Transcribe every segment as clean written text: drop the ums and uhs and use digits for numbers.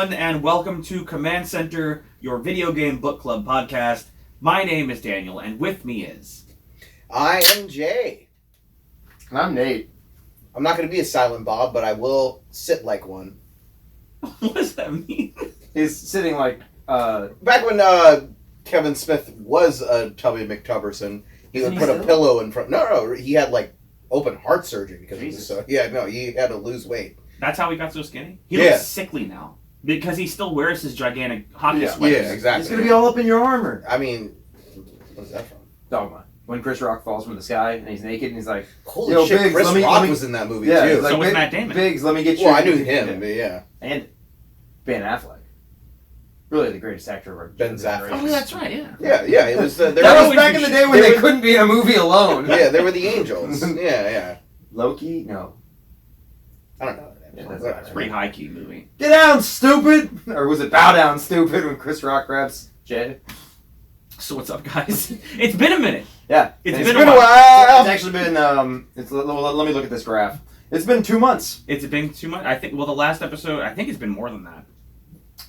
everyone, and welcome to Command Center, your video game book club podcast. My name is Daniel, and with me is... I am Jay. And I'm Nate. I'm not going to be a silent Bob, but I will sit like one. What does that mean? He's sitting like... Back when Kevin Smith was a Tubby McTubberson, he would put a pillow in front... No, he had like open heart surgery because he was so... Yeah, no, he had to lose weight. That's how he got so skinny? He looks sickly now. Because he still wears his gigantic hockey sweaters. Yeah, exactly. He's going to be all up in your armor. I mean, what is that from? Dogma. When Chris Rock falls from the sky and he's naked and he's like, holy shit, Biggs, Chris Rock was in that movie too. Like, so was Matt Damon. Biggs, let me get you. Well, I knew him, but yeah. And Ben Affleck. Really the greatest actor of our generation. Oh, that's right, yeah. Yeah, it was... that was back in the day when they couldn't be in a movie alone. Yeah, they were the Angels. Yeah. Loki? No. I don't know. It's a pretty high-key movie. Get down, stupid! Or was it bow down, stupid, when Chris Rock grabs Jay? So what's up, guys? It's been a minute. Yeah. It's been a while. It's actually been, let me look at this graph. It's been 2 months. It's been 2 months? I think, well, the last episode, I think it's been more than that.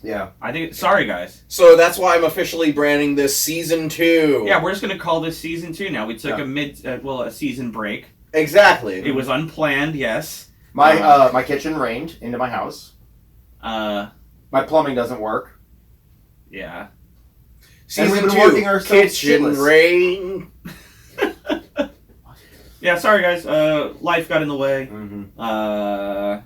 Yeah. Sorry, guys. So that's why I'm officially branding this Season 2. Yeah, we're just going to call this Season 2 now. We took a season break. Exactly. It was unplanned, yes. My kitchen rained into my house. My plumbing doesn't work. Yeah. Season 2, kitchen rain. Yeah, sorry guys. Life got in the way. Mm-hmm.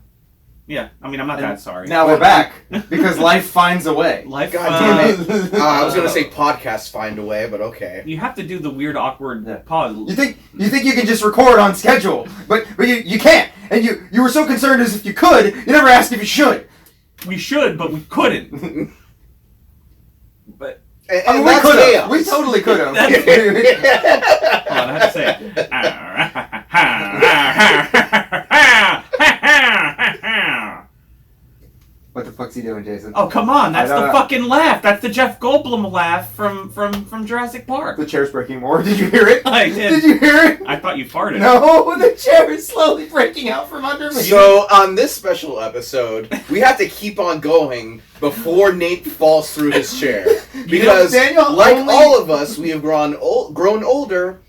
Yeah, I mean, I'm not that sorry. Now we're back because life finds a way. Life. God damn it! I was gonna say podcasts find a way, but okay. You have to do the weird, awkward pause. You think you can just record on schedule, but you can't. And you were so concerned as if you could, you never asked if you should. We should, but we couldn't. But and we could have. We totally could have. Hold on, I have to say it. What the fuck's he doing, Jason? Oh, come on. That's the fucking laugh. That's the Jeff Goldblum laugh from Jurassic Park. The chair's breaking more. Did you hear it? I did. Did you hear it? I thought you farted. No, the chair is slowly breaking out from under me. So, on this special episode, we have to keep on going before Nate falls through his chair. Because, all of us, we have grown older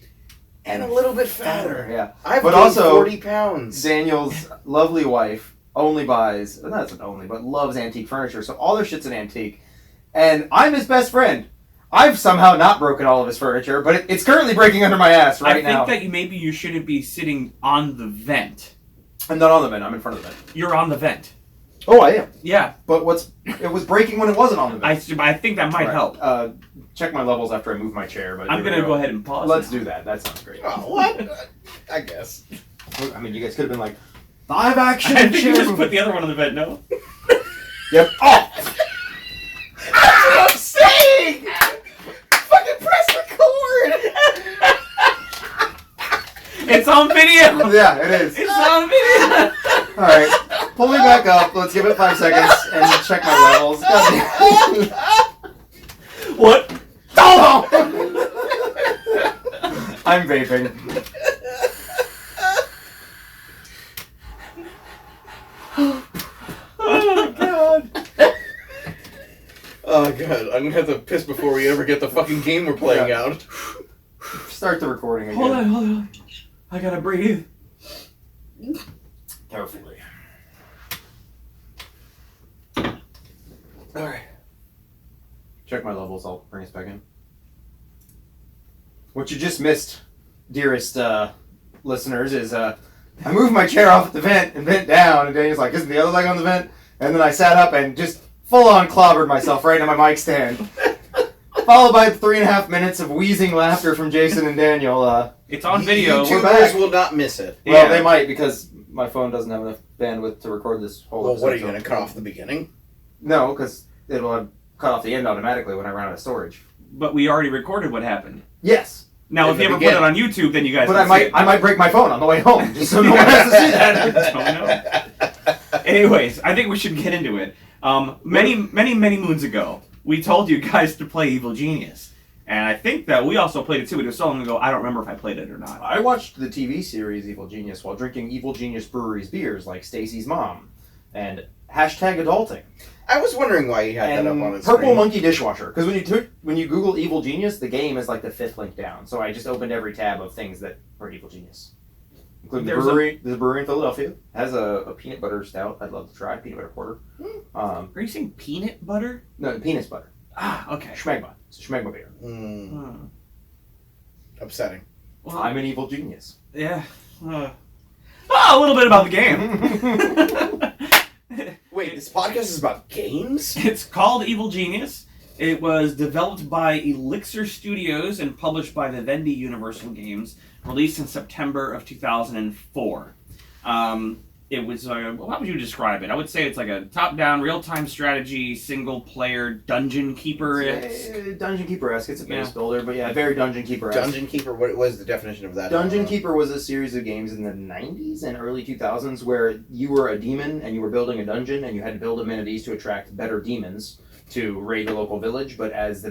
and a little bit fatter. Yeah. I've gained 40 pounds. Daniel's lovely wife only buys, not only, but loves antique furniture, so all their shit's an antique. And I'm his best friend. I've somehow not broken all of his furniture, but it's currently breaking under my ass right now. I think that maybe you shouldn't be sitting on the vent. I'm not on the vent, I'm in front of the vent. You're on the vent. Oh, I am. Yeah. But it was breaking when it wasn't on the vent. I think that might help. Check my levels after I move my chair. But I'm going to go ahead and pause. Let's do that. That sounds great. Oh, what? I guess. I mean, you guys could have been like, live action. I think you just put the other one on the vent, no? Yep. Oh! That's what I'm saying! Fucking press record! It's on video! Yeah, it is. It's on video! Alright, pull me back up. Let's give it 5 seconds and check my levels. What? Oh! I'm vaping. Oh, God. Oh, God. I'm gonna have to piss before we ever get the fucking game we're playing out. Start the recording again. Hold on. I gotta breathe. Carefully. Alright. Check my levels, I'll bring us back in. What you just missed, dearest listeners, is I moved my chair off at the vent and bent down, and Daniel's like, isn't the other leg on the vent? And then I sat up and just full-on clobbered myself right into my mic stand. Followed by 3.5 minutes of wheezing laughter from Jason and Daniel. It's on video. YouTubers will not miss it. Well, they might, because my phone doesn't have enough bandwidth to record this whole episode. Well, what are you going to cut off the beginning? No, because it'll cut off the end automatically when I run out of storage. But we already recorded what happened. Yes. Now, if you ever put it on YouTube, then you guys. But I might break my phone on the way home, just so no one has to see that. Don't know. Anyways, I think we should get into it. Many moons ago, we told you guys to play Evil Genius. And I think that we also played it too. It was so long ago, I don't remember if I played it or not. I watched the TV series Evil Genius while drinking Evil Genius Brewery's beers like Stacy's Mom and #adulting. I was wondering why he had and that up on his Purple screen. Monkey Dishwasher. Because when you Google Evil Genius, the game is like the 5th link down. So I just opened every tab of things that are Evil Genius. Including the brewery. There's a brewery in Philadelphia. Has a peanut butter stout. I'd love to try. Peanut butter porter. Are you saying peanut butter? No, penis butter. Ah, okay. Schmegma. It's a Schmegma beer. Upsetting. Well, I'm an evil genius. Yeah. A little bit about the game. Wait, this podcast is about games? It's called Evil Genius. It was developed by Elixir Studios and published by Vivendi Universal Games, released in September of 2004. It was, how would you describe it? I would say it's like a top-down, real-time strategy, single-player Dungeon Keeper-esque. Dungeon Keeper-esque. It's a base builder, but yeah, very Dungeon Keeper-esque. Dungeon Keeper, what was the definition of that? Dungeon Keeper was a series of games in the 90s and early 2000s where you were a demon and you were building a dungeon and you had to build amenities to attract better demons to raid the local village, but as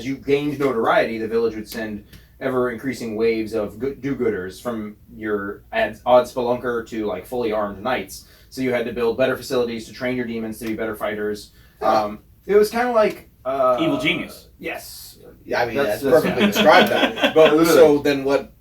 you gained notoriety, the village would send ever-increasing waves of do-gooders from your odd spelunker to like fully armed knights. So you had to build better facilities to train your demons to be better fighters. It was kind of like... Evil Genius. Yes. Yeah, I mean, that's perfectly described that. But so then what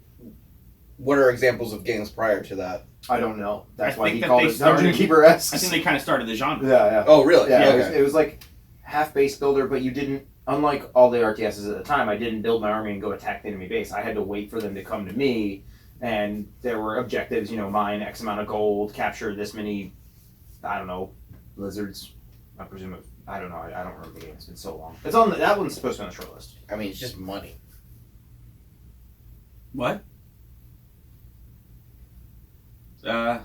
are examples of games prior to that? I don't know. That's I why think he that called they it Dungeon Keeper-esque. I think they kind of started the genre. Yeah. Oh, really? Yeah, Okay. it was like half base builder, but you didn't, unlike all the RTSs at the time, I didn't build my army and go attack the enemy base. I had to wait for them to come to me, and there were objectives, mine X amount of gold, capture this many, I don't know, lizards. I presume I don't know, I don't remember the game, it's been so long. It's on that one's supposed to be on the short list. I mean, it's just money. What? They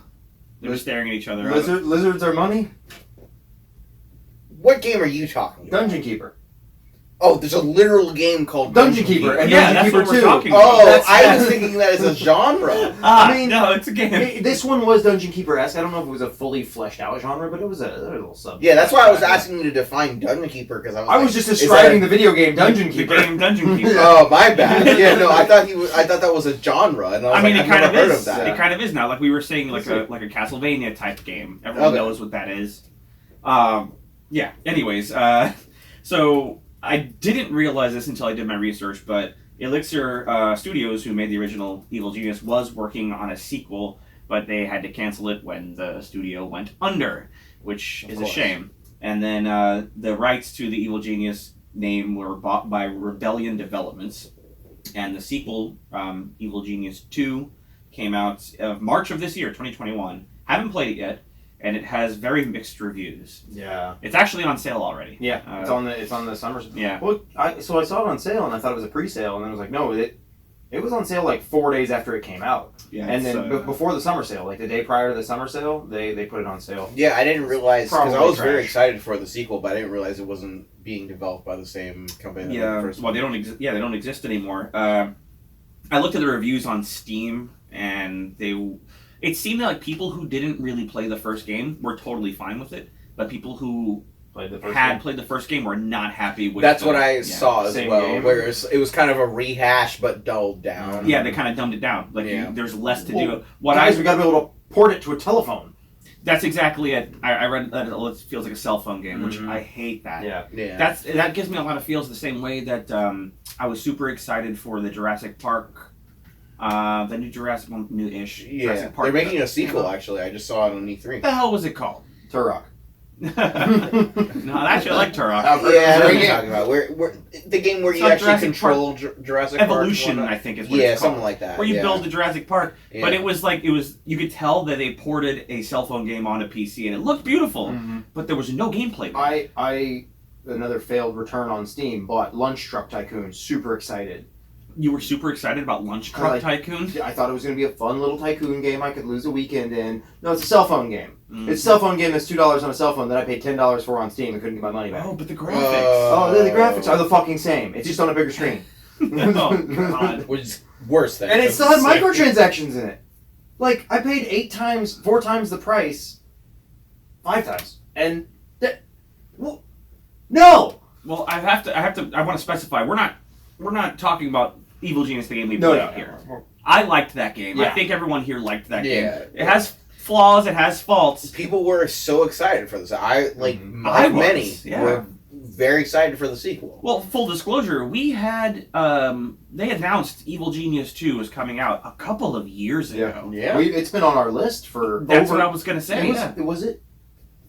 were staring at each other. Lizards are money? What game are you talking about? Dungeon Keeper. Oh, there's a literal game called Dungeon Keeper. And Yeah, Dungeon that's Keeper what we're 2. talking about. Oh, I was thinking that as a genre. I mean, no, it's a game. This one was Dungeon Keeper-esque. I don't know if it was a fully fleshed out genre, but it was a little sub. Yeah, that's why I was asking you to define Dungeon Keeper, because I was just describing the video game Dungeon Keeper. The game Dungeon Keeper. Oh, my bad. Yeah, no, I thought that was a genre, and I was it I've kind never of heard is. of that. It kind of is now. Like we were saying, like a Castlevania type game. Everyone knows what that is. Yeah. Anyways, so I didn't realize this until I did my research, but Elixir Studios, who made the original Evil Genius, was working on a sequel, but they had to cancel it when the studio went under, which is a shame. And then the rights to the Evil Genius name were bought by Rebellion Developments, and the sequel, Evil Genius 2, came out March of this year, 2021. Haven't played it yet, and it has very mixed reviews. Yeah. It's actually on sale already. Yeah, it's on the summer. Yeah. Well, so I saw it on sale, and I thought it was a pre-sale, and then I was like, no, it was on sale like 4 days after it came out. Yeah. And then before the summer sale, like the day prior to the summer sale, they put it on sale. Yeah, I didn't realize, because I Probably was very trash. excited for the sequel, but I didn't realize it wasn't being developed by the same company that made the first Well, one. they don't exist. Yeah, they don't exist anymore. I looked at the reviews on Steam, and it seemed like people who didn't really play the first game were totally fine with it, but people who played the first game were not happy with. That's what I saw as well. Game. Whereas it was kind of a rehash, but dulled down. Yeah, they kind of dumbed it down. Like there's less to do. We got to be able to port it to a telephone. That's exactly it. I read that it feels like a cell phone game, which I hate that. Yeah. That gives me a lot of feels the same way that I was super excited for the Jurassic Park. The new Jurassic, new-ish. Yeah, Jurassic Park. they're making a sequel, actually. I just saw it on E3. What the hell was it called? Turok. No, actually, I like Turok. Yeah, I know what you're talking about. Where the game where It's you like actually Jurassic control Jurassic Park. Evolution, I think, is what it's called. Something like that. Where you build the Jurassic Park, but Yeah. it was you could tell that they ported a cell phone game onto PC, and it looked beautiful, but there was no gameplay. I another failed return on Steam, bought Lunch Truck Tycoon, super excited. You were super excited about Lunch Truck Tycoon? I thought it was going to be a fun little tycoon game I could lose a weekend in. No, it's a cell phone game. It's a cell phone game that's $2 on a cell phone that I paid $10 for on Steam and couldn't get my money back. Oh, but the graphics. The graphics are the fucking same. It's just on a bigger screen. Oh, God. Which is worse than. And it still had microtransactions in it. Like, I paid 4 times the price, 5 times. And no! Well, I want to specify, we're not talking about Evil Genius, the game we played here. I liked that game. Yeah. I think everyone here liked that game. Yeah. It has flaws. It has faults. People were so excited for this. I was, many yeah. were very excited for the sequel. Well, full disclosure, we had they announced Evil Genius 2 was coming out a couple of years ago. Yeah. It's been on our list for. That's what I was gonna say. Was it?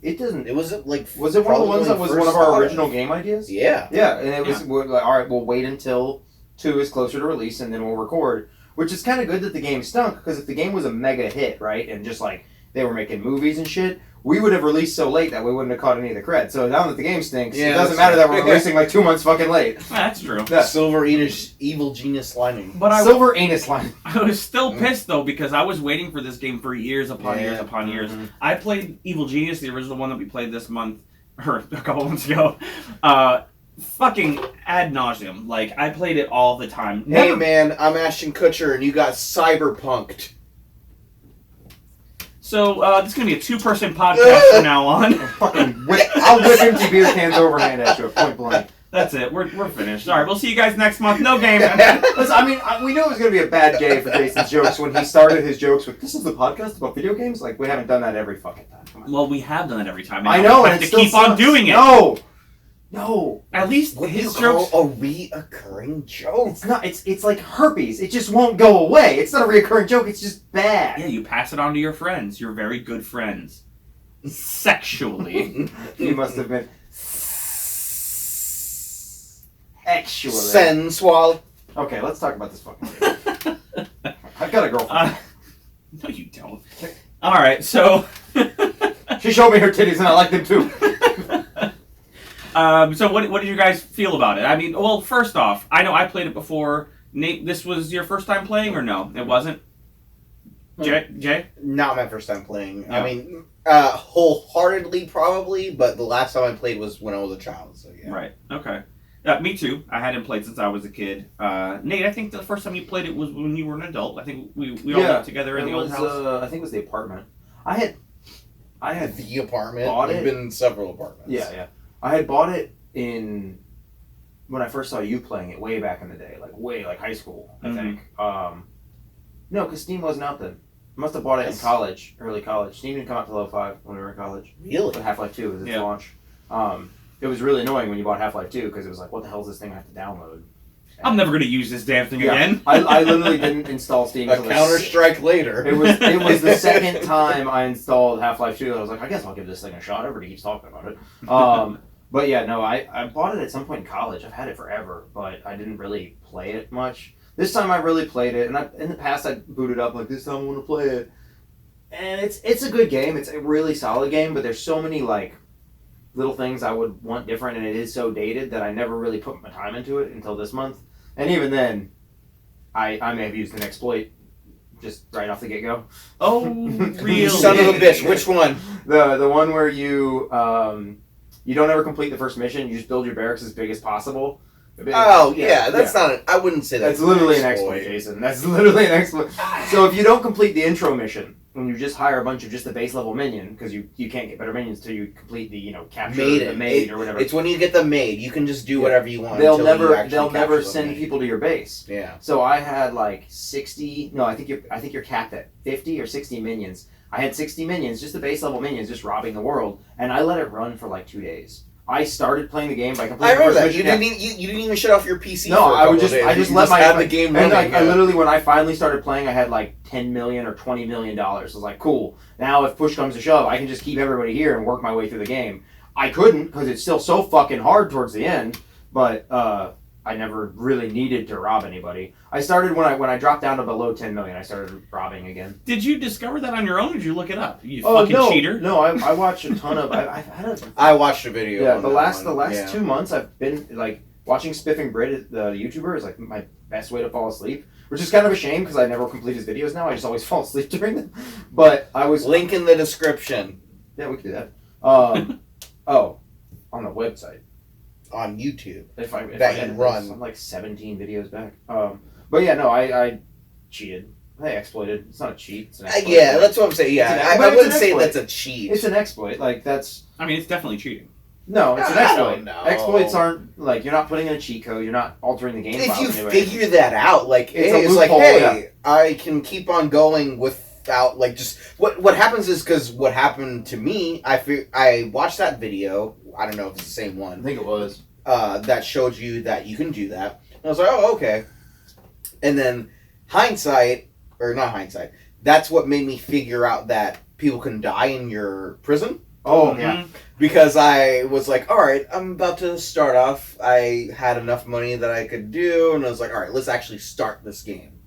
It doesn't. It was like. Was it one of the ones that was one of our original game ideas? Yeah. Yeah, and it was like, all right. We'll wait until 2 is closer to release, and then we'll record. Which is kind of good that the game stunk, because if the game was a mega hit, right, and just like they were making movies and shit, we would have released so late that we wouldn't have caught any of the cred. So now that the game stinks, it doesn't matter that we're releasing like 2 months fucking late. That's true. Yeah. Silver Evil Genius lining. But Silver anus line. I was still pissed though, because I was waiting for this game for years upon years upon years. I played Evil Genius, the original one that we played this month, or a couple months ago. Fucking ad nauseum. Like, I played it all the time. Hey man, I'm Ashton Kutcher and you got cyberpunked. So, this is going to be a 2-person podcast from now on. I'll whip empty beer cans overhand at you, point blank. That's it. We're finished. All right, we'll see you guys next month. No game. Listen, I mean, we knew it was going to be a bad day for Jason's jokes when he started his jokes with, this is the podcast about video games? Like, we haven't done that every fucking time. Come on. Well, we have done it every time. I know, we and have it to keep still on sucks. doing it. No. At least What his do you jokes... call a reoccurring joke? It's not. It's like herpes. It just won't go away. It's not a recurring joke. It's just bad. Yeah, you pass it on to your friends. Your very good friends. Sexually. You must have been actually Sensual. Okay, let's talk about this fucking game. I've got a girlfriend. No, you don't. All right, so... She showed me her titties, and I like them too. So what did you guys feel about it? I mean, well, first off, I know I played it before. Nate, this was your first time playing, or no? It wasn't? Jay? Not my first time playing. Yeah. I mean, wholeheartedly probably, but the last time I played was when I was a child, so yeah. Right, okay. Me too. I hadn't played since I was a kid. Nate, I think the first time you played it was when you were an adult. I think we all got together in the old house. I think it was the apartment. I had The apartment. Bought There've it. been several apartments. Yeah. I had bought it when I first saw you playing it way back in the day, like high school, I think. No, because Steam wasn't out then. I must have bought it in college, early college. Steam didn't come out till 05 when we were in college. Really? But Half-Life 2 was its launch. It was really annoying when you bought Half-Life 2 because it was like, what the hell is this thing I have to download? I'm never going to use this damn thing again. I literally didn't install Steam. A Counter-Strike later. It was the second time I installed Half-Life 2. I was like, I guess I'll give this thing a shot. Everybody keeps talking about it. But yeah, no, I bought it at some point in college. I've had it forever, but I didn't really play it much. This time I really played it, and in the past I booted up like, this time I want to play it. And it's a good game. It's a really solid game, but there's so many like little things I would want different, and it is so dated that I never really put my time into it until this month. And even then, I may have used an exploit just right off the get-go. Oh, really? You son of a bitch. Which one? The one where you don't ever complete the first mission. You just build your barracks as big as possible. Oh, yeah. That's not I wouldn't say that's literally an exploit, Jason. That's literally an exploit. So if you don't complete the intro mission, when you just hire a bunch of just the base level minion, because you can't get better minions until you complete the capture the maid or whatever. It's when you get the maid, you can just do whatever you want. They'll never send people to your base. Yeah. So I had like 60. No, I think you're capped at 50 or 60 minions. I had 60 minions, just the base level minions, just robbing the world, and I let it run for like 2 days. I started playing the game by completing I remember the that. first mission. You didn't even shut off your PC. No, for a couple of days. I just you let my had the game running. And I literally, when I finally started playing, I had like $10 million or $20 million. I was like, cool. Now if push comes to shove, I can just keep everybody here and work my way through the game. I couldn't because it's still so fucking hard towards the end. But I never really needed to rob anybody. I started when I dropped down to below 10 million. I started robbing again. Did you discover that on your own, or did you look it up? You fucking cheater. No, I watched a ton of. I watched a video. Yeah, the last 2 months I've been like watching Spiffing Brit, the YouTuber, is like my best way to fall asleep. Which is kind of a shame because I never complete his videos now. I just always fall asleep during them. But I was link in the description. Yeah, we could do that. On the website. On YouTube. If I you run. I'm like 17 videos back. But yeah, no, I cheated. I exploited. It's not a cheat. It's an exploit. Yeah, that's what I'm saying. Yeah, I wouldn't say that's a cheat. It's an exploit. Like that's. I mean, it's definitely cheating. No, it's an exploit. don't know. Exploits aren't like you're not putting in a cheat code. You're not altering the game. If you figure that out, like it's like, loophole, hey, I can keep on going with out, like, just what happens is, because what happened to me, I watched that video. I don't know if it's the same one. I think it was. That showed you that you can do that. And I was like, oh, okay. And then not hindsight, that's what made me figure out that people can die in your prison. Oh, yeah. Because I was like, all right, I'm about to start off. I had enough money that I could do, and I was like, all right, let's actually start this game.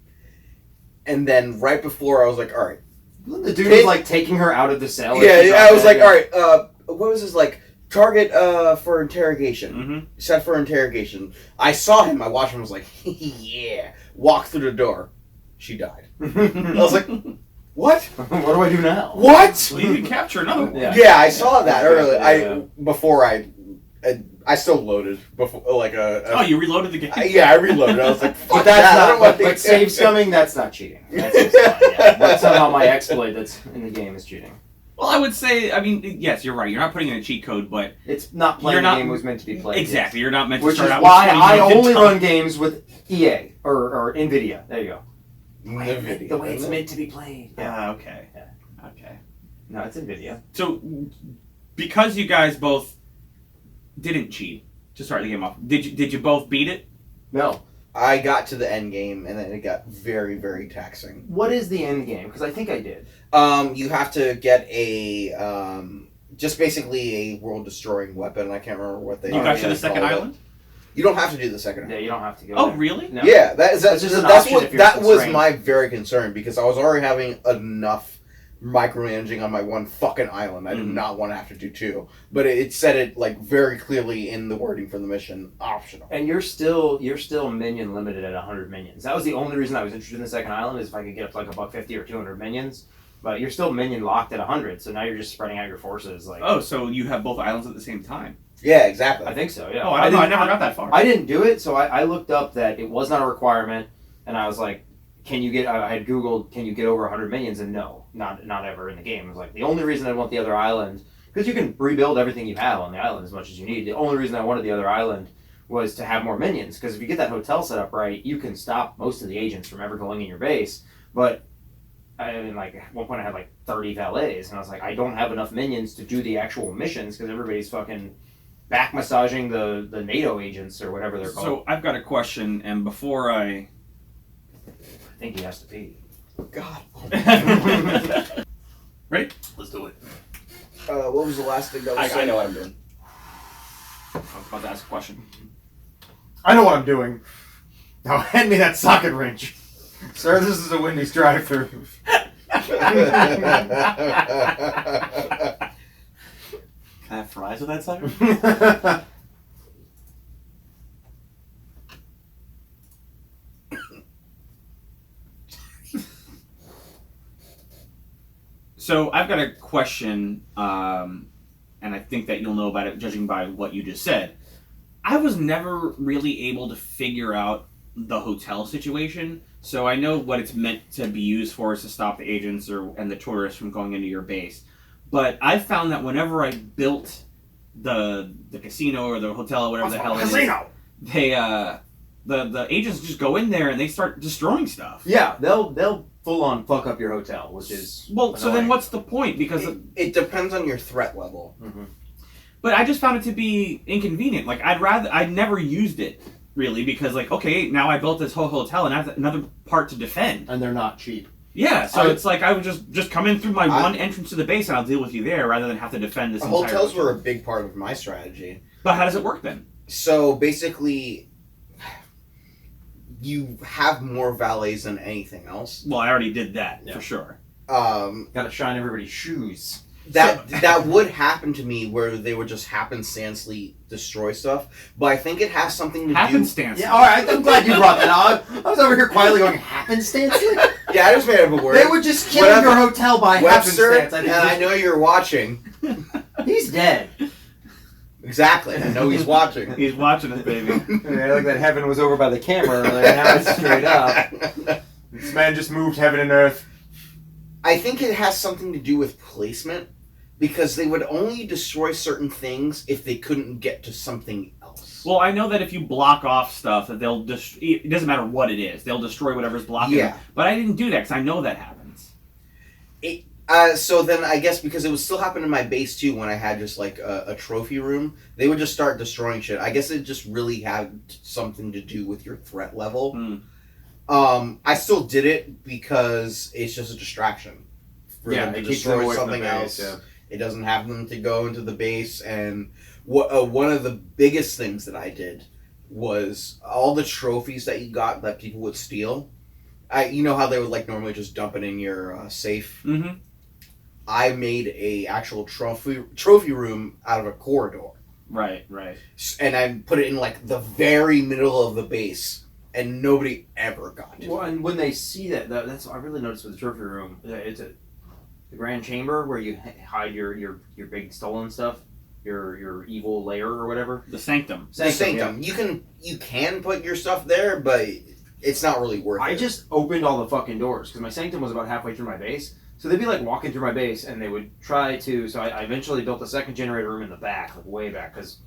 And then right before, I was like, all right. The dude was like taking her out of the cell. Yeah, I was like, all right, what was his like target for interrogation? Mm-hmm. Set for interrogation. I saw him. I watched him. I was like, yeah. Walked through the door. She died. I was like, what? What do I do now? What? Well, you can capture another one. Yeah, I saw that earlier. Yeah. I still loaded before Oh, you reloaded the game? I reloaded. I was like, fuck But that's that. not. But save scumming, that's not cheating. That's just fine, yeah. But somehow my exploit that's in the game is cheating. Well, I would say, I mean, yes, you're right. You're not putting in a cheat code, but It's not playing the game was meant to be played. exactly. You're not meant to Which start is out why with 20 I million only tons. run games with EA or NVIDIA. There you go. NVIDIA, The way it's isn't it? meant to be played. Okay. Yeah. Okay. No, it's NVIDIA. So, because you guys both didn't cheat to start the game off, did you both beat it? No. I got to the end game, and then it got very, very taxing. What is the end game? Because I think I did. You have to get just basically a world-destroying weapon. I can't remember what they. You got to the second called it. island? You don't have to do the second Yeah, island. you don't have to go. Oh, there. really? No. Yeah, that's just an that's option what if you're that was constrained. my very concern, because I was already having enough micromanaging on my one fucking island. I did not want to have to do two, but it said it like very clearly in the wording for the mission, optional. And you're still minion limited at 100 minions. That was the only reason I was interested in the second island, is if I could get up to like $150 or 200 minions. But you're still minion locked at 100, so now you're just spreading out your forces. Like, Oh, so you have both islands at the same time? Yeah, exactly. I think so. Yeah. Oh, I don't know. I never got that far. I didn't do it, so I looked up that it was not a requirement, and I was like, can you get? I had Googled, can you get over 100 minions, and no, not ever in the game. It was like the only reason I want the other island, because you can rebuild everything you have on the island as much as you need. The only reason I wanted the other island was to have more minions, because if you get that hotel set up right, you can stop most of the agents from ever going in your base. But I mean, like at one point I had like 30 valets, and I was like, I don't have enough minions to do the actual missions because everybody's fucking back massaging the NATO agents or whatever they're called. So I've got a question, and before I think he has to pee. God. Ready? Let's do it. What was the last thing that was I know what I'm doing. I was about to ask a question. I know what I'm doing. Now hand me that socket wrench. Sir, this is a Wendy's drive-thru. Can I have fries with that sucker? So I've got a question, and I think that you'll know about it judging by what you just said. I was never really able to figure out the hotel situation, so I know what it's meant to be used for is to stop the agents and the tourists from going into your base. But I found that whenever I built the casino or the hotel or whatever the hell it is, the agents just go in there and they start destroying stuff. Yeah, they'll full on fuck up your hotel, which is well. So then, what's the point? Because it depends on your threat level. Mm-hmm. But I just found it to be inconvenient. Like I'd never used it really because like okay, now I built this whole hotel and I have another part to defend. And they're not cheap. Yeah, so it's like I would just come in through my one entrance to the base and I'll deal with you there rather than have to defend this entire Hotels hotel. were a big part of my strategy. But how does it work then? So basically, you have more valets than anything else. Well, I already did that for sure. Gotta shine everybody's shoes. That would happen to me where they would just happenstancely destroy stuff, but I think it has something to do. Happenstance. Yeah, all right. I'm glad you brought that up. I was over here quietly going happenstance. Yeah, I just made up a word. They would just kill your hotel by Webster, happenstance. and I know you're watching. He's dead. Exactly. I know he's watching. He's watching us, baby. Yeah, like that heaven was over by the camera, and now it's straight up. This man just moved heaven and earth. I think it has something to do with placement, because they would only destroy certain things if they couldn't get to something else. Well, I know that if you block off stuff, that they'll it doesn't matter what it is, they'll destroy whatever's blocking. Yeah. It. But I didn't do that because I know that happens. So then I guess because it was still happening in my base too when I had just like a trophy room, they would just start destroying shit. I guess it just really had something to do with your threat level. I still did it because it's just a distraction. For them to destroy something else. Yeah. It doesn't have them to go into the base. And one of the biggest things that I did was all the trophies that you got that people would steal. You know how they would like normally just dump it in your safe? Mm-hmm. I made a actual trophy room out of a corridor. Right. And I put it in like the very middle of the base, and nobody ever got it. Well, and when they see that's what I really noticed with the trophy room. It's the grand chamber where you hide your big stolen stuff, your evil lair or whatever. The sanctum. The sanctum. Yeah. You can put your stuff there, but it's not really worth it. I just opened all the fucking doors because my sanctum was about halfway through my base. So they'd be like walking through my base, and they would try to. So I eventually built a second generator room in the back, like way back, because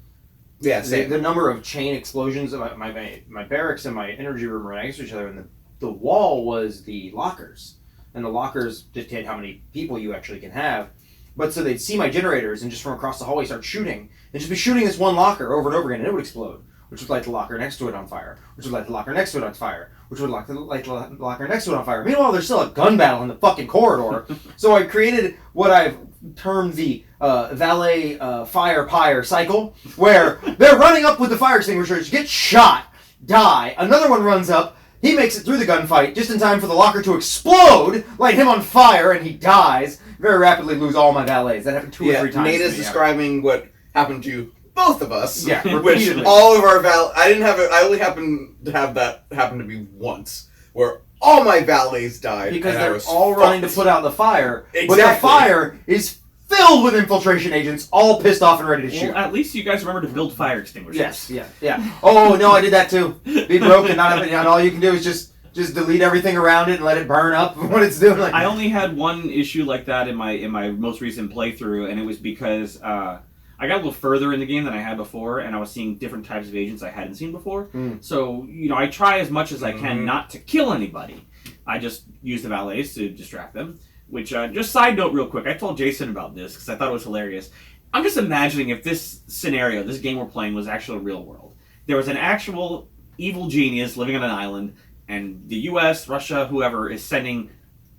the number of chain explosions of my barracks and my energy room right next to each other, and the wall was the lockers, and the lockers dictate how many people you actually can have. But so they'd see my generators and just from across the hallway start shooting, and just be shooting this one locker over and over again, and it would explode, which would light the locker next to it on fire, which would light the locker next to it on fire, which would light the locker next to it on fire. Meanwhile, there's still a gun battle in the fucking corridor. So I created what I've termed the valet fire pyre cycle, where they're running up with the fire extinguishers, get shot, die, another one runs up, he makes it through the gunfight just in time for the locker to explode, light him on fire, and he dies. Very rapidly lose all my valets. That happened 2 or 3 times. Nate is describing what happened to both of us. Yeah, which all of our I only happened to have that happen to be once, where all my valets died. Because they're all running to put out the fire. Exactly. But the fire is filled with infiltration agents, all pissed off and ready to shoot. Well, at least you guys remember to build fire extinguishers. Yes, yeah. Oh, no, I did that too. Be broke and not have it, and all you can do is just delete everything around it and let it burn up when it's doing. I only had one issue like that in my most recent playthrough, and it was because I got a little further in the game than I had before, and I was seeing different types of agents I hadn't seen before. So, I try as much as I can not to kill anybody. I just use the valets to distract them. Which, just side note real quick, I told Jason about this because I thought it was hilarious. I'm just imagining if this scenario, this game we're playing, was actually real world. There was an actual evil genius living on an island, and the U.S., Russia, whoever, is sending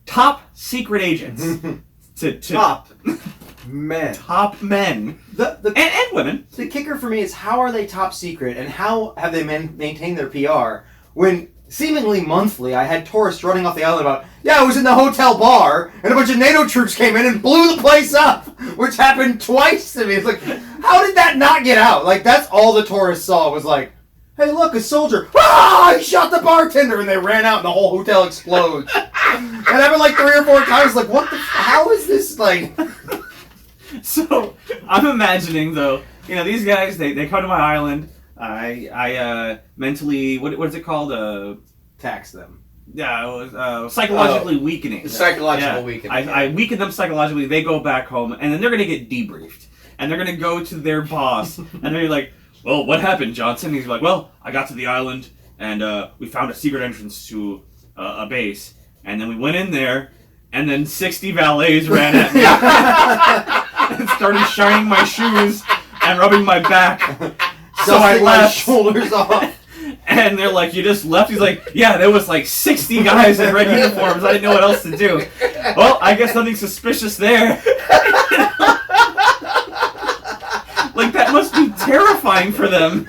top secret agents to top men. Top men. And women. The kicker for me is how are they top secret, and how have they maintained their PR when seemingly monthly I had tourists running off the island about, I was in the hotel bar, and a bunch of NATO troops came in and blew the place up, which happened twice to me. It's like, how did that not get out? Like, that's all the tourists saw was like, hey, look, a soldier. He shot the bartender, and they ran out, and the whole hotel explodes. And it happened like 3 or 4 times. Like, how is this, like... So, I'm imagining, though, these guys, they come to my island. I mentally, what is it called? Tax them. Yeah, psychologically weakening. Psychological weakening. I weaken them psychologically. They go back home, and then they're going to get debriefed. And they're going to go to their boss, and they're like, well, what happened, Johnson? And he's like, well, I got to the island, and we found a secret entrance to a base. And then we went in there, and then 60 valets ran at me. And started shining my shoes and rubbing my back. So I left. Shoulders off. And they're like, you just left? He's like, yeah, there was like 60 guys in red uniforms. I didn't know what else to do. Well, I guess nothing suspicious there. Like, that must be terrifying for them.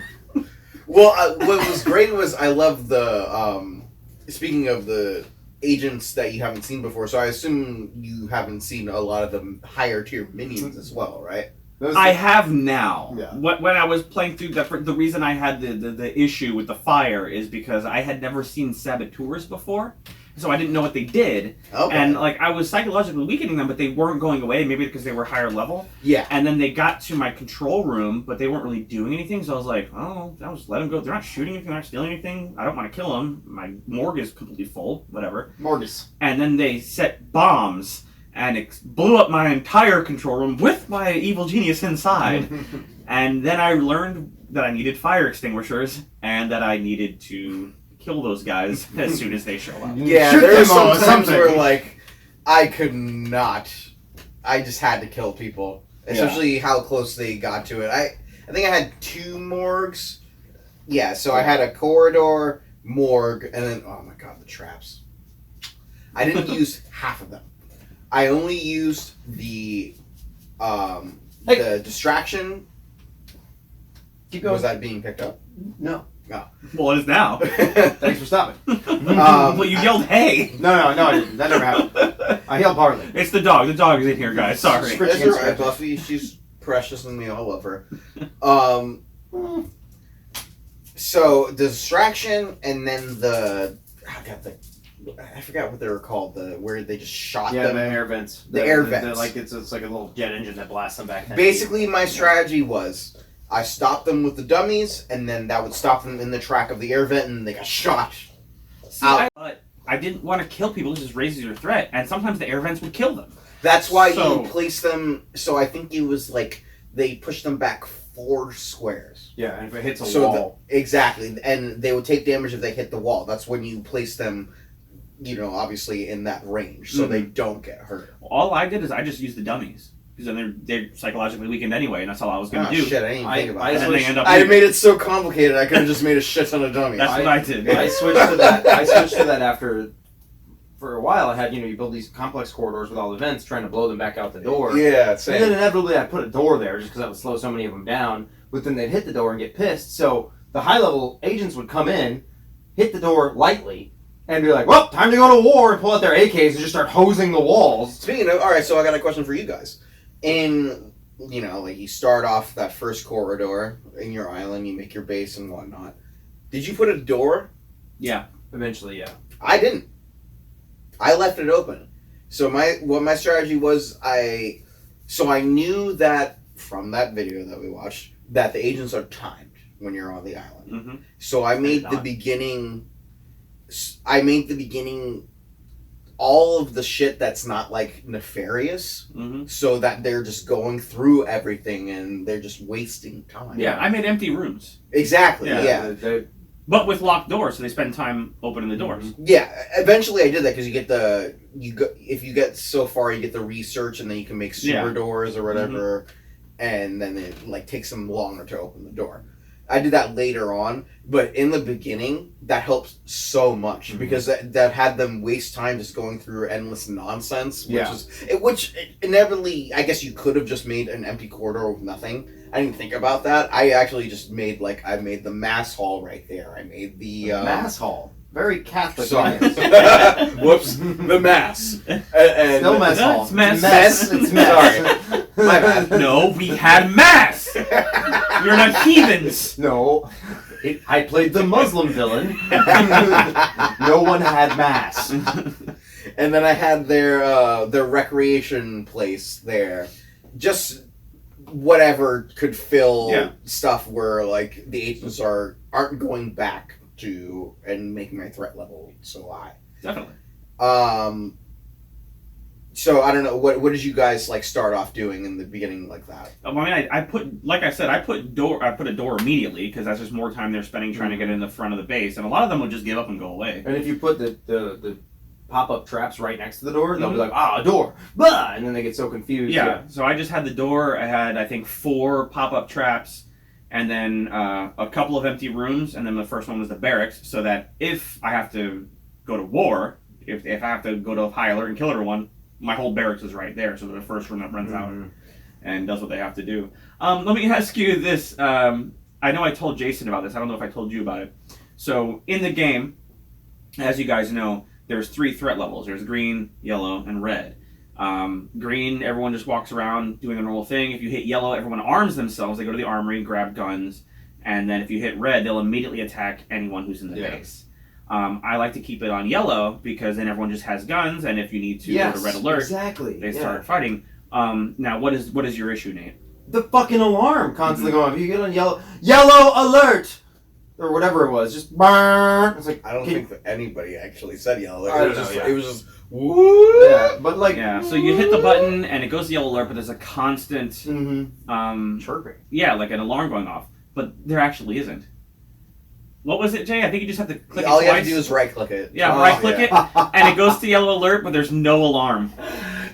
Well, what was great was I love the, speaking of the agents that you haven't seen before, so I assume you haven't seen a lot of the higher tier minions as well, right? I have now. Yeah. When I was playing through the reason I had the issue with the fire is because I had never seen saboteurs before, so I didn't know what they did. Okay. And like I was psychologically weakening them, but they weren't going away. Maybe because they were higher level. Yeah. And then they got to my control room, but they weren't really doing anything. So I was like, oh, I'll just let them go. They're not shooting anything. They're not stealing anything. I don't want to kill them. My morgue is completely full. Whatever. Morgus. And then they set bombs. And it blew up my entire control room with my evil genius inside. And then I learned that I needed fire extinguishers and that I needed to kill those guys as soon as they show up. Yeah, there are some times where, like, I could not. I just had to kill people, especially how close they got to it. I think I had 2 morgues. Yeah, so I had a corridor, morgue, and then oh my god, the traps. I didn't use half of them. I only used the distraction. Keep going. Was that being picked up? No. Well, it is now. Thanks for stopping. Well, you yelled, "Hey!" No, I didn't. That never happened. I yelled Harley. It's the dog. The dog is in here, guys. Sorry. That's alright, Buffy. She's precious and we all love her. So, the distraction and then I forgot what they were called. Where they just shot them. The air vents. The air vents. Like it's like a little jet engine that blasts them back. Basically, my strategy was I stopped them with the dummies, and then that would stop them in the track of the air vent, and they got shot. See, I didn't want to kill people. It just raises your threat, and sometimes the air vents would kill them. That's why you place them. So I think it was like they pushed them back 4 squares. Yeah, and if it hits a wall. Exactly, and they would take damage if they hit the wall. That's when you place them, obviously in that range, so they don't get hurt. All I did is I just used the dummies. Because then they're psychologically weakened anyway, and that's all I was going to do. Shit, I didn't even think about that. I made it so complicated, I could have just made a shit ton of dummies. That's what I did. I switched to that. I switched to that after, for a while, I had, you build these complex corridors with all the vents, trying to blow them back out the door. Yeah, same. And then inevitably I put a door there, just because that would slow so many of them down. But then they'd hit the door and get pissed. So the high-level agents would come in, hit the door lightly, and be like, well, time to go to war, and pull out their AKs and just start hosing the walls. Speaking of, alright, so I got a question for you guys. You start off that first corridor in your island, you make your base and whatnot. Did you put a door? Yeah. Eventually, yeah. I didn't. I left it open. So my strategy was I knew that from that video that we watched that the agents are timed when you're on the island. Mm-hmm. So I made the beginning all of the shit that's not nefarious, so that they're just going through everything and they're just wasting time. Yeah, I made empty rooms. Exactly. Yeah. But with locked doors, so they spend time opening the doors. Yeah. Eventually, I did that because if you get so far, you get the research, and then you can make super doors or whatever, and then it takes them longer to open the door. I did that later on, but in the beginning, that helped so much because that had them waste time just going through endless nonsense. Which inevitably, I guess you could have just made an empty corridor with nothing. I didn't think about that. I actually just made I made the mass hall right there. I made the mass hall. Very Catholic. Whoops, the mass. And still mess hall. It's mess. It's mess. Sorry. My bad. No, we had mass. You're not heathens. No, I played the Muslim villain. No one had mass. And then I had their recreation place there. Just whatever could fill stuff where the agents aren't going back to and making my threat level so high. Definitely. So I don't know what did you guys start off doing in the beginning like that? I put, like I said, I put a door immediately because that's just more time they're spending trying to get in the front of the base, and a lot of them would just give up and go away. And if you put the pop-up traps right next to the door, they'll be like, a door, blah, and then they get so confused. Yeah. So I just had the door. I had, I think, 4 pop-up traps, and then a couple of empty rooms, and then the first one was the barracks, so that if I have to go to war, if I have to go to high alert and kill everyone, my whole barracks is right there, so the first room that runs out and does what they have to do. Let me ask you this. I know I told Jason about this. I don't know if I told you about it. So in the game, as you guys know, there's 3 threat levels. There's green, yellow, and red. Green, everyone just walks around doing the normal thing. If you hit yellow, everyone arms themselves. They go to the armory, grab guns, and then if you hit red, they'll immediately attack anyone who's in the base. I like to keep it on yellow because then everyone just has guns, and if you need to go to red alert, they start fighting. Now, what is your issue, Nate? The fucking alarm constantly going off. If you get on yellow alert, or whatever it was, just burn. It's I don't think that anybody actually said yellow. It was just woo. Yeah, but so you hit the button and it goes to yellow alert, but there's a constant chirping. Yeah, like an alarm going off, but there actually isn't. What was it, Jay? I think you just have to click All it you twice. have to do is right-click it. Yeah, right-click it, and it goes to yellow alert, but there's no alarm.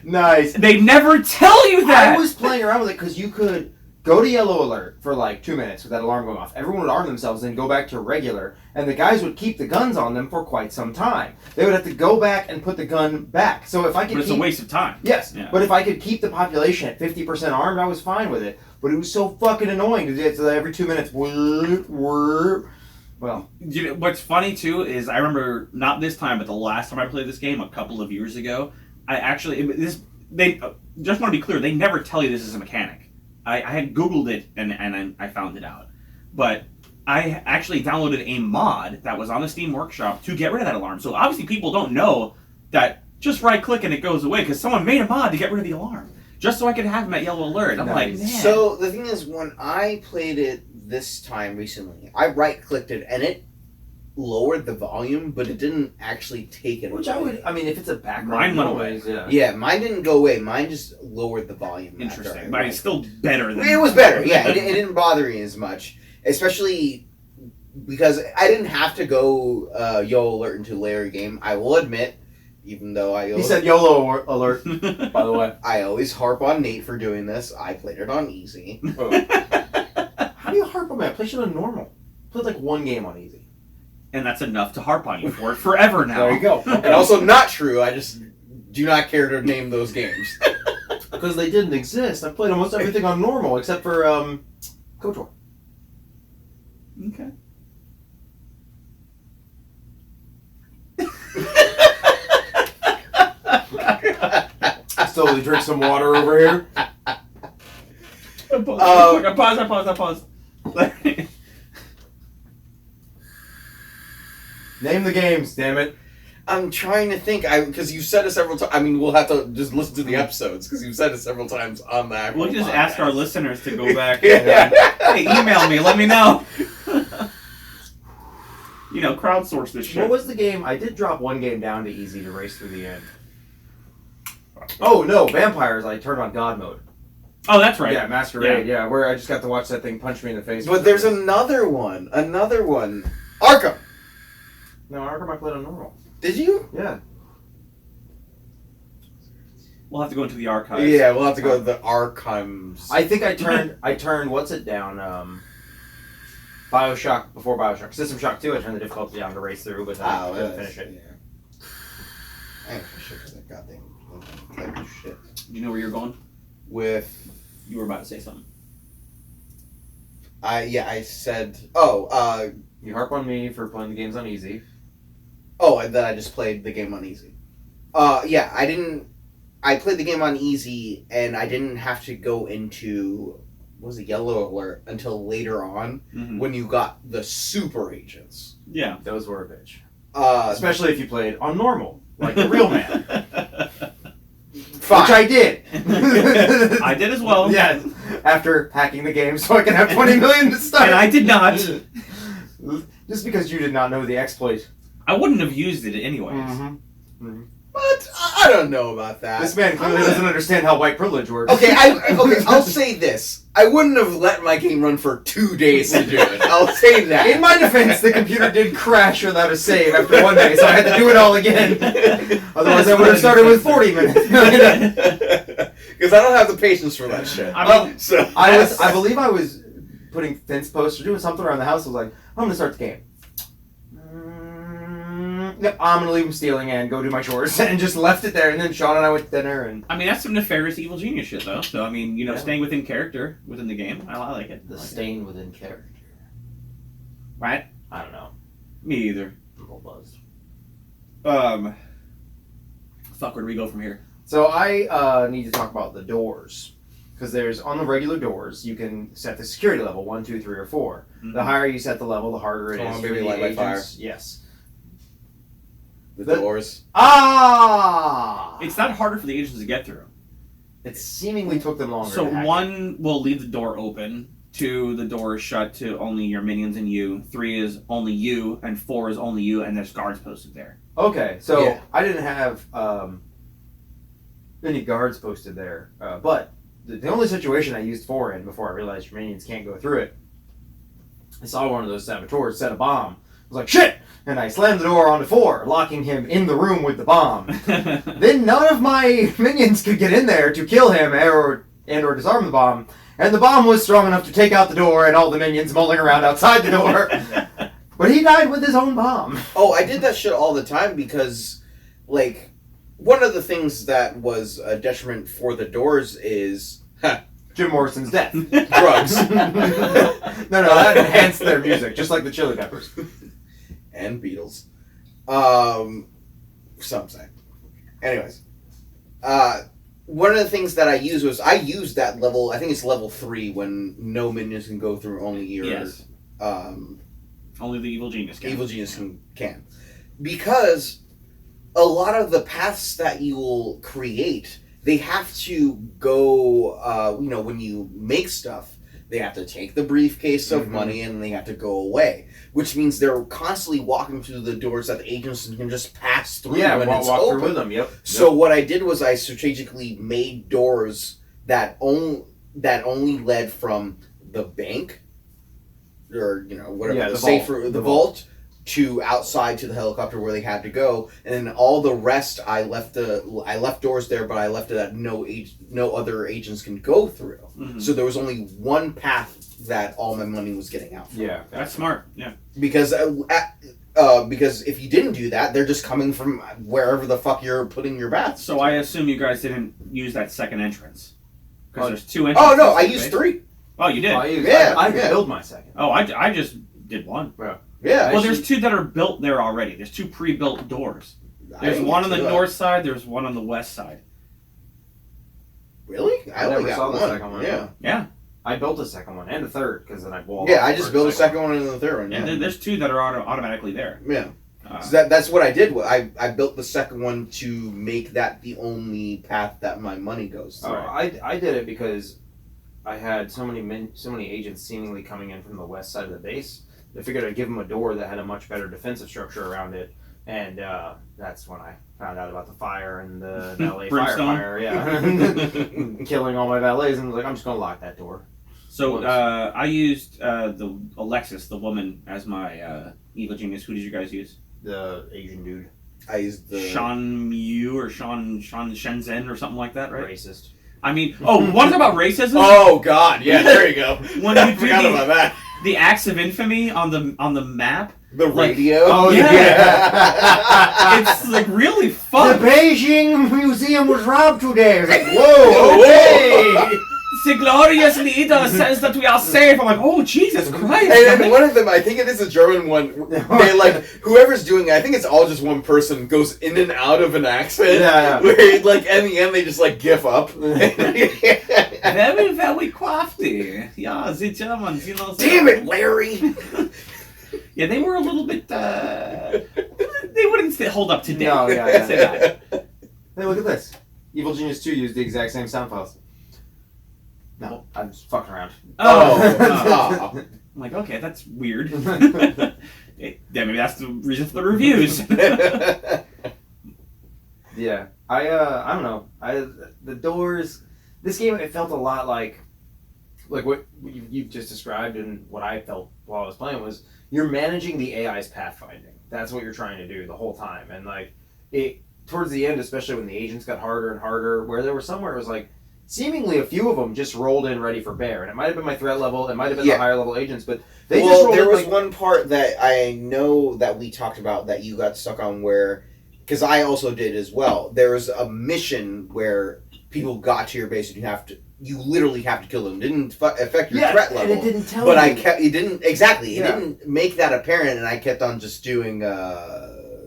Nice. They never tell you that! I was playing around with it because you could go to yellow alert for like 2 minutes with that alarm going off. Everyone would arm themselves and go back to regular, and the guys would keep the guns on them for quite some time. They would have to go back and put the gun back. So if I could But it's a waste of time. Yes, Yeah. but if I could keep the population at 50% armed, I was fine with it. But it was so fucking annoying to do every 2 minutes. Well, You know, what's funny too is I remember not this time, but the last time I played this game a couple of years ago. I actually they just want to be clear. They never tell you this is a mechanic. I had Googled it and I found it out, but I actually downloaded a mod that was on the Steam Workshop to get rid of that alarm. So obviously people don't know that just right click and it goes away because someone made a mod to get rid of the alarm just so I could have them at yellow alert. I'm like, man. So the thing is, when I played it this time recently, I right-clicked it and it lowered the volume, but it didn't actually take it which away. I mean, if it's a background Mine went noise, away. yeah. Yeah, mine didn't go away. Mine just lowered the volume. Interesting, but it's still better than. It was better, yeah. It didn't bother me as much, especially because I didn't have to go YOLO alert into later game. I will admit, even though He said YOLO alert, by the way. I always harp on Nate for doing this. I played it on easy. Oh. How do you harp on me? I play shit on normal. I played like one game on easy. And that's enough to harp on you for it forever now. There you go. And also not true. I just do not care to name those games. Because they didn't exist. I played almost everything on normal except for KOTOR. Okay. Slowly drink some water over here. I pause. Name the games, damn it. I'm trying to think, because you've said it several times. I mean, we'll have to just listen to the episodes, because you've said it several times on the actual We can just podcast. ask our listeners to go back Yeah. and hey, email me, let me know. Crowdsource this shit. What was the game? I did drop one game down to easy to race through the end. Oh, no, Vampires, I turned on God mode. Oh, that's right. Yeah, Masquerade, yeah, where I just got to watch that thing punch me in the face. But there's another one. Arkham! No, Arkham I played on normal. Did you? Yeah. We'll have to go into the archives. Yeah, we'll have to go to the archives. I think I turned, what's it down? Bioshock, before Bioshock. System Shock 2, I turned the difficulty down to race through, but I couldn't finish it. Yeah. I ain't finish it because that goddamn type of shit. Do you know where you're going? You were about to say something. I said, You harp on me for playing the games on easy. and then I just played the game on easy. I played the game on easy, and I didn't have to go into, yellow alert until later on, when you got the super agents. Yeah. Those were a bitch. Especially Especially if you played on normal, like the real man. fine. Which I did. I did as well. Yeah, after hacking the game so I can have 20 million to start. And I did not. Just because you did not know the exploit. I wouldn't have used it anyways. But I don't know about that. This man clearly doesn't understand how white privilege works. Okay, I'll say this. I wouldn't have let my game run for 2 days to do it. I'll say that. In my defense, the computer did crash without a save after 1 day, so I had to do it all again. Otherwise, I would have started with 40 minutes. Because I don't have the patience for that shit. I believe I was putting fence posts or doing something around the house. I was like, I'm gonna start the game. Yep, I'm gonna leave him stealing and go do my chores, and just left it there. And then Sean and I went to dinner, and I mean, that's some nefarious evil genius shit, though. So, I mean, staying within character within the game, I like it. the stain within character. Right? I don't know. Me either. I'm a little buzzed. Fuck, where do we go from here? So I need to talk about the doors. Because there's, on the regular doors, you can set the security level, 1, 2, 3, or 4. Mm-hmm. The higher you set the level, the harder it is for maybe the light by fire. agents. Yes. The doors. Ah! It's not harder for the agents to get through. It seemingly took them longer. So to hack 1 will leave the door open. 2, the door is shut to only your minions and you. 3 is only you, and 4 is only you, and there's guards posted there. Okay, so Yeah. I didn't have any guards posted there, but the only situation I used 4 in before I realized your minions can't go through it I saw one of those saboteurs set a bomb. I was like, shit! And I slammed the door onto 4, locking him in the room with the bomb. Then none of my minions could get in there to kill him or disarm the bomb. And the bomb was strong enough to take out the door and all the minions mulling around outside the door. But he died with his own bomb. Oh, I did that shit all the time because, like, one of the things that was a detriment for the doors is... Jim Morrison's death. Drugs. No, that enhanced their music, just like the Chili Peppers. And Beatles. Some say. Anyways. One of the things that I used that level, I think it's level 3, when no minions can go through, only your... Yes. Only the evil genius can. Evil genius can. Because a lot of the paths that you will create, they have to go, when you make stuff, they have to take the briefcase of money and they have to go away. Which means they're constantly walking through the doors that the agents can just pass through when it's walk open. Through with them, yep. So what I did was I strategically made doors that only led from the bank, or whatever, the safe room, the vault, to outside to the helicopter where they had to go, and then all the rest I left doors there, but I left it that no other agents can go through. Mm-hmm. So there was only one path that all my money was getting out from. Yeah, that's smart. Yeah, because if you didn't do that, they're just coming from wherever the fuck you're putting your bats. So I assume you guys didn't use that second entrance, because there's 2 entrances. Oh no, I used 3. Oh, you did? I built my second. Oh, I just did 1. Yeah. Well, there's 2 that are built there already. There's 2 pre-built doors. There's one on the north side. There's one on the west side. Really? I only got saw one. The second one. Yeah. I built a second one and a third because then I walled. Yeah, I just built a second one and the third one. Yeah, there's 2 that are automatically there. Yeah. So that's what I did. I built the second one to make that the only path that my money goes through. I did it because I had so many agents seemingly coming in from the west side of the base. I figured I'd give them a door that had a much better defensive structure around it, and that's when I found out about the fire and the valet fire. Yeah, killing all my valets, and was like, I'm just gonna lock that door. So I used the Alexis, the woman, as my evil genius. Who did you guys use? The Asian dude. I used the Shan Miu or Shan Shenzhen or something like that, right? Racist. I mean, one thing about racism. Oh God, yeah, there you go. When you forgot about that. The acts of infamy on the map. The radio. Oh yeah. It's like really fun. The Beijing Museum was robbed today. It's like, whoa, okay. The glorious leader says that we are safe. I'm like, oh Jesus Christ! And then one of them, I think it is a German one. They like whoever's doing it. I think it's all just one person goes in and out of an accent. Yeah. Where like in the end they just like gif up. Very, very crafty. Yeah, the Germans, Damn it, Larry! Yeah, they were a little bit. They wouldn't hold up today. No, yeah. I'd say that. Hey, look at this. Evil Genius 2 used the exact same sound files. No, I'm just fucking around. Oh. I'm like, okay, that's weird. Maybe that's the reason for the reviews. Yeah, I don't know. The doors. This game, it felt a lot like what you just described, and what I felt while I was playing was you're managing the AI's pathfinding. That's what you're trying to do the whole time, and like it towards the end, especially when the agents got harder and harder, where there was somewhere it was like. Seemingly a few of them just rolled in ready for bear, and it might have been my threat level, it might have been the higher level agents, but they just rolled in. There was one part that I know that we talked about that you got stuck on where, because I also did as well. There was a mission where people got to your base and you literally have to kill them. It didn't affect your threat level. And it didn't tell but you. it didn't exactly. It didn't make that apparent, and I kept on just doing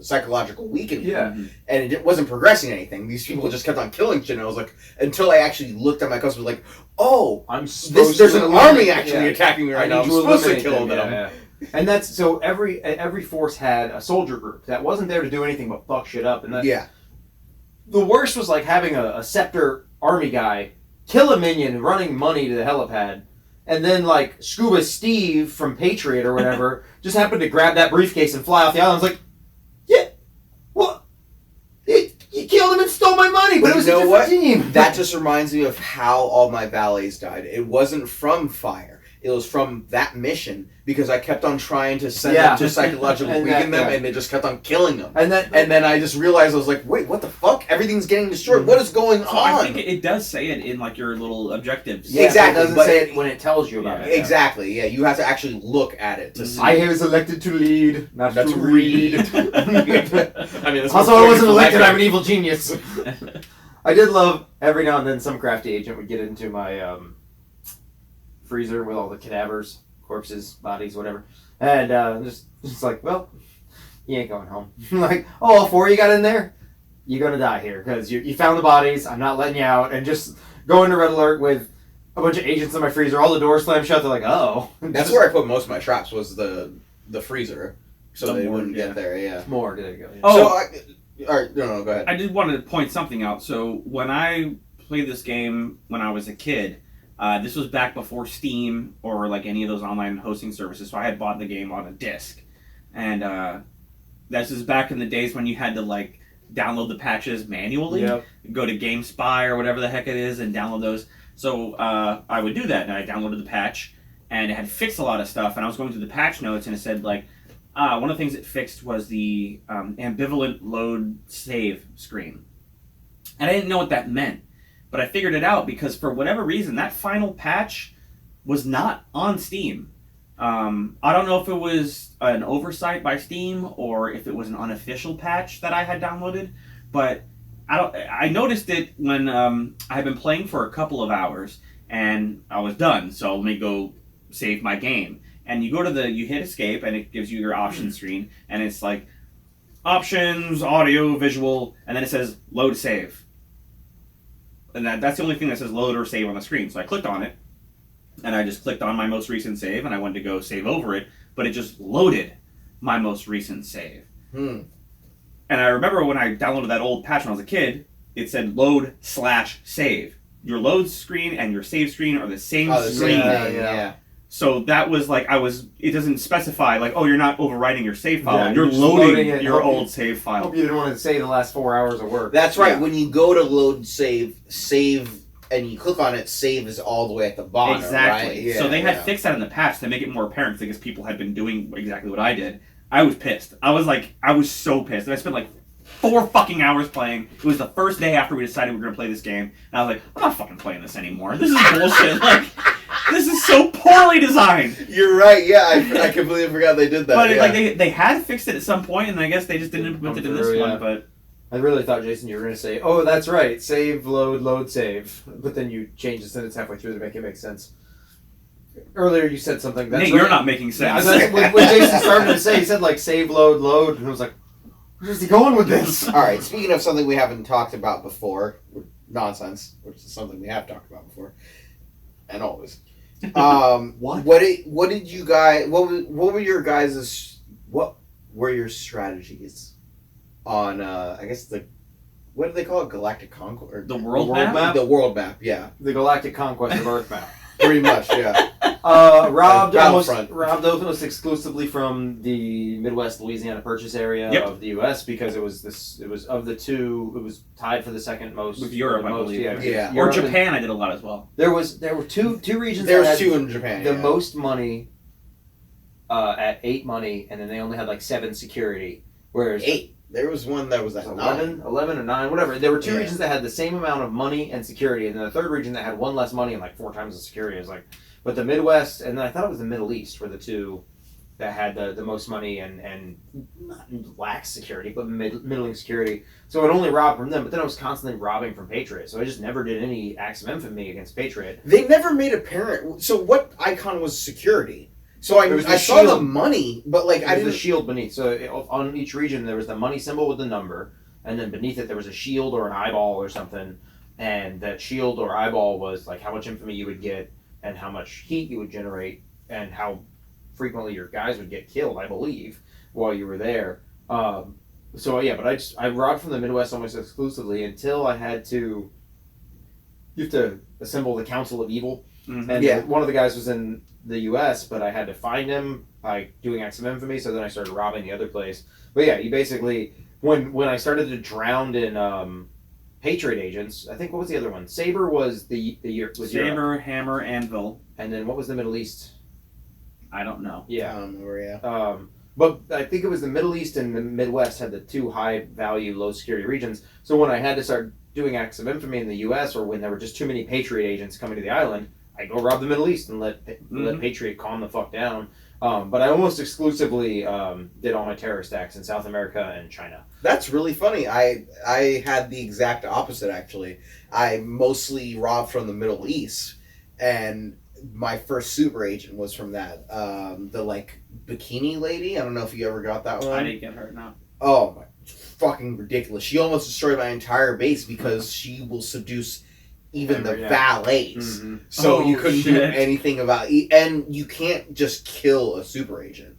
psychological weakening. Yeah. And it wasn't progressing anything. These people just kept on killing shit, and I was like, until I actually looked at my customer, like, oh, there's an army actually attacking me right now. I'm supposed to kill them. Yeah. And that's so every force had a soldier group that wasn't there to do anything but fuck shit up. And the worst was like having a scepter army guy kill a minion running money to the helipad, and then like Scuba Steve from Patriot or whatever just happened to grab that briefcase and fly off the island. I was like, yeah, what? You killed him and stole my money, but it was a different team. That just reminds me of how all my valets died. It wasn't from fire. it was from that mission because I kept on trying to send them to psychologically weaken them, and they just kept on killing them. And then I just realized I was like, wait, what the fuck? Everything's getting destroyed. What is going on? I think it does say it in like your little objectives. Yeah, exactly. It doesn't say it when it tells you about it. Exactly. Yeah, you have to actually look at it to see. I was elected to lead, not to read. I mean, also, I wasn't elected. I'm an evil genius. I did love every now and then some crafty agent would get into my freezer with all the cadavers, corpses, bodies, whatever, and just like, well, you ain't going home. Like, oh, all 4 you got in there, you're gonna die here because you found the bodies. I'm not letting you out, and just go into red alert with a bunch of agents in my freezer. All the doors slammed shut. They're like, oh, that's where I put most of my traps was the freezer, so they wouldn't get there. Yeah, more. There you go. Yeah. Oh, all right, no, go ahead. I did want to point something out. So when I played this game when I was a kid. This was back before Steam or like any of those online hosting services, so I had bought the game on a disc, and this is back in the days when you had to like download the patches manually, go to GameSpy or whatever the heck it is, and download those. So I would do that, and I downloaded the patch, and it had fixed a lot of stuff, and I was going through the patch notes, and it said like one of the things it fixed was the ambivalent load save screen, and I didn't know what that meant. But I figured it out because for whatever reason, that final patch was not on Steam. I don't know if it was an oversight by Steam or if it was an unofficial patch that I had downloaded, but I noticed it when I had been playing for a couple of hours and I was done. So let me go save my game. And you hit escape and it gives you your options screen and it's like options, audio, visual, and then it says load save. And that's the only thing that says load or save on the screen. So I clicked on it, and I just clicked on my most recent save, and I went to go save over it, but it just loaded my most recent save. And I remember when I downloaded that old patch when I was a kid, it said load/save. Your load screen and your save screen are the same screen. Yeah. So that was like, it doesn't specify, like, oh, you're not overwriting your save file. You're loading your old save file. I hope you didn't want to say the last 4 hours of work. That's right. Yeah. When you go to load save, and you click on it, save is all the way at the bottom. Exactly. Right? Yeah, so they had fixed that in the patch to make it more apparent because people had been doing exactly what I did. I was pissed. I was so pissed. And I spent like 4 fucking hours playing. It was the first day after we decided we were going to play this game. And I was like, I'm not fucking playing this anymore. This is bullshit. Like, this is so poorly designed. You're right. Yeah, I completely forgot they did that. But like they had fixed it at some point, and I guess they just didn't implement it in this one. But I really thought, Jason, you were going to say, "Oh, that's right, save, load, save." But then you changed the sentence halfway through to make it make sense. Earlier, you said something that's Nate, you're not making sense. When Jason started to say, he said like save, load, and I was like, "Where's he going with this?" All right. Speaking of something we haven't talked about before, nonsense, which is something we have talked about before, and always. What did you guys? What were your guys'? What were your strategies on? I guess what do they call it? Galactic Conquest? The world map? The world map. Yeah. The Galactic Conquest of Earth map. Pretty much. Yeah. Robbed almost exclusively from the Midwest Louisiana Purchase area of the U.S. because it was of the two, it was tied for the second most with Europe, I believe. Yeah. Or Japan, I did a lot as well. There were two regions. There was 2 in Japan. The most money at 8 money, and then they only had like 7 security. Whereas 8. There was one that was at 11 or 9, whatever. There were 2 regions that had the same amount of money and security, and then the third region that had 1 less money and like 4 times the security. It was like, but the Midwest, and then I thought it was the Middle East were the 2 that had the most money and not lax security, but middling security. So it only robbed from them, but then I was constantly robbing from Patriot. So I just never did any acts of infamy against Patriot. They never made apparent. So what icon was security? So I saw the money, but like I didn't. The shield beneath. So on each region there was the money symbol with the number, and then beneath it there was a shield or an eyeball or something, and that shield or eyeball was like how much infamy you would get, and how much heat you would generate, and how frequently your guys would get killed, I believe, while you were there. So yeah, but I robbed from the Midwest almost exclusively until I had to. You have to assemble the Council of Evil, and one of the guys was in the U.S., but I had to find him by doing acts of infamy. So then I started robbing the other place. But yeah, you basically when I started to drown in Patriot agents. I think, what was the other one? Saber was the year. Saber, Hammer, Anvil. And then what was the Middle East? I don't know. Yeah. Yeah. But I think it was the Middle East and the Midwest had the two high value, low security regions. So when I had to start doing acts of infamy in the U.S. or when there were just too many Patriot agents coming to the island, I go rob the Middle East and let Patriot calm the fuck down. But I almost exclusively did all my terrorist acts in South America and China. That's really funny. I had the exact opposite, actually. I mostly robbed from the Middle East, and my first super agent was from that. The, like, bikini lady. I don't know if you ever got that one. I didn't get hurt, no. Oh, my. Fucking ridiculous. She almost destroyed my entire base because she will seduce even the valets. Mm-hmm. So you couldn't do anything about it. And you can't just kill a super agent.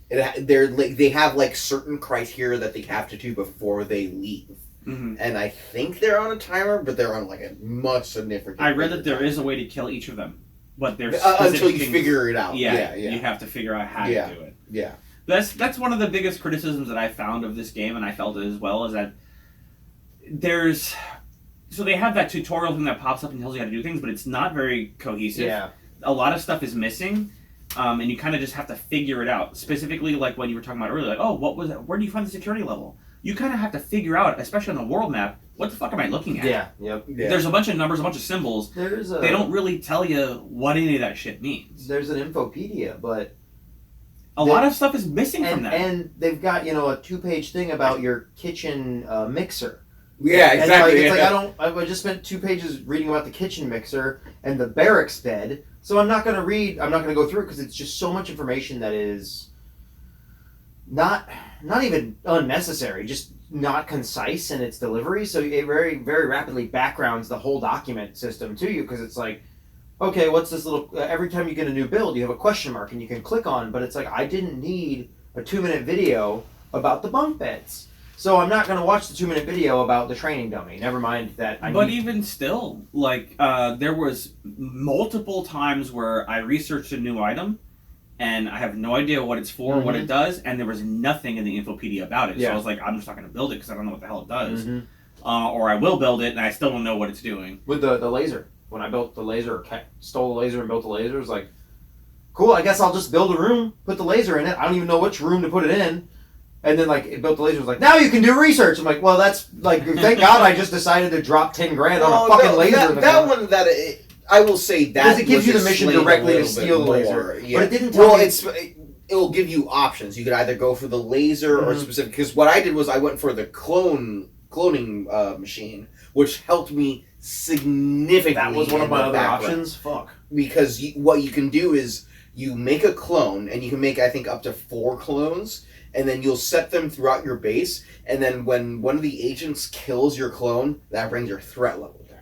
They have like certain criteria that they have to do before they leave. Mm-hmm. And I think they're on a timer, but they're on like a much significant. I read that there is a way to kill each of them, but there's until you figure it out. Yeah, you have to figure out how to do it. Yeah. That's one of the biggest criticisms that I found of this game, and I felt it as well, is that so they have that tutorial thing that pops up and tells you how to do things, but it's not very cohesive. Yeah. A lot of stuff is missing, and you kind of just have to figure it out. Specifically, like when you were talking about earlier, like, oh, what was it? Where do you find the security level? You kind of have to figure out, especially on the world map, what the fuck am I looking at? Yeah, yep. Yeah. There's a bunch of numbers, a bunch of symbols. They don't really tell you what any of that shit means. There's an infopedia, but a lot of stuff is missing from that. And they've got, a 2-page thing about your kitchen mixer. Yeah, exactly. It's like I just spent 2 pages reading about the kitchen mixer and the barracks bed, so I'm not going to go through it because it's just so much information that is not even unnecessary, just not concise in its delivery, so it very, very rapidly backgrounds the whole document system to you, because it's like, okay, what's this little... every time you get a new build, you have a question mark and you can click on, but it's like, I didn't need a 2-minute video about the bunk beds. So I'm not going to watch the 2-minute video about the training dummy. Never mind that even still, like, there was multiple times where I researched a new item, and I have no idea what it's for, what it does, and there was nothing in the infopedia about it. So I was like, I'm just not going to build it because I don't know what the hell it does. Or I will build it, and I still don't know what it's doing. With the laser. When I built the laser, or stole the laser and built the laser, it was like, cool, I guess I'll just build a room, put the laser in it. I don't even know which room to put it in. And then, like, it built the laser. It was like, now you can do research. I'm like, well, that's, like, thank God I just decided to drop 10 grand on a fucking laser. I will say that because it gives you the mission directly to steal the laser. Yeah. But it didn't tell me. It'll give you options. You could either go for the laser or specific. Because what I did was I went for the cloning machine, which helped me significantly. That was one of my other options. Fuck. Because what you can do is you make a clone, and you can make, I think, up to 4 clones, and then you'll set them throughout your base, and then when one of the agents kills your clone, that brings your threat level down.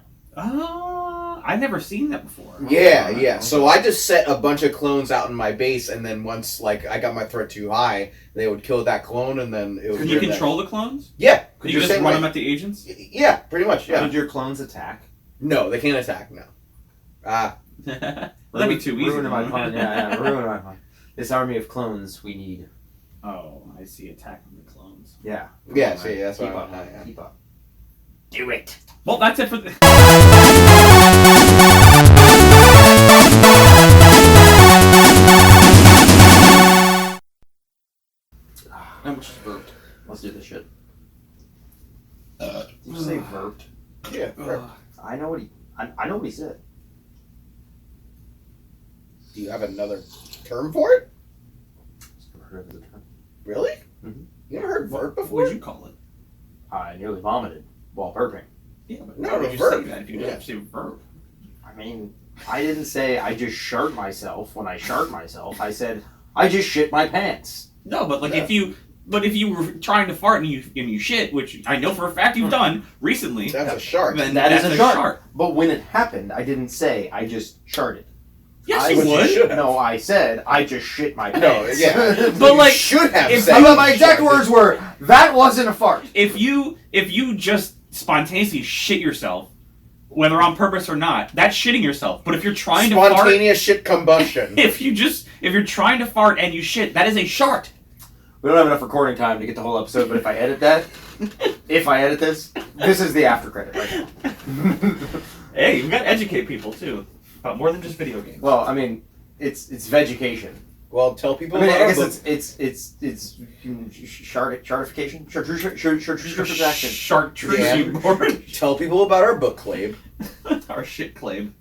I've never seen that before. Yeah. So I just set a bunch of clones out in my base, and then once, like, I got my threat too high, they would kill that clone, and then it would... Could you control the clones? Yeah. Could you just run them at the agents? Yeah, pretty much, yeah. Could your clones attack? No, they can't attack, no. That'd be too easy. Ruining my fun, ruining my fun. This army of clones we need. Oh, I see. Attacking the clones. Yeah. Yeah, see, that's what I'm saying. Keep up. Do it. Well, that's it for the... I'm just burped. Let's do this shit. Did you say burped? Yeah. I know what he said. Do you have another term for it? Never heard of the term. Really? Mm-hmm. You never heard burp before? What would you call it? I nearly vomited while burping. Yeah, but no, why would you verb. say that if you didn't say verb? I mean, I didn't say I just shart myself when I shart myself. I said I just shit my pants. No, but like if you were trying to fart and you shit, which I know for a fact you've done recently, that's a shart. Then that's a shart. But when it happened, I didn't say I just sharted. Yes, you would. No, I said I just shit my pants. No, yeah, but like should have. My exact words were that wasn't a fart. If you just spontaneously shit yourself, whether on purpose or not, that's shitting yourself. But if you're trying to fart, spontaneous shit combustion. If you're trying to fart and you shit, that is a shart. We don't have enough recording time to get the whole episode, but if I edit this is the after credit right now. Hey, we gotta educate people too about more than just video games. Well, I mean, it's vegecation. Well, tell people. I about guess our book. it's chartification, chartreuse. Chartreuse board. Tell people about our book, Clabe. Our shit claim.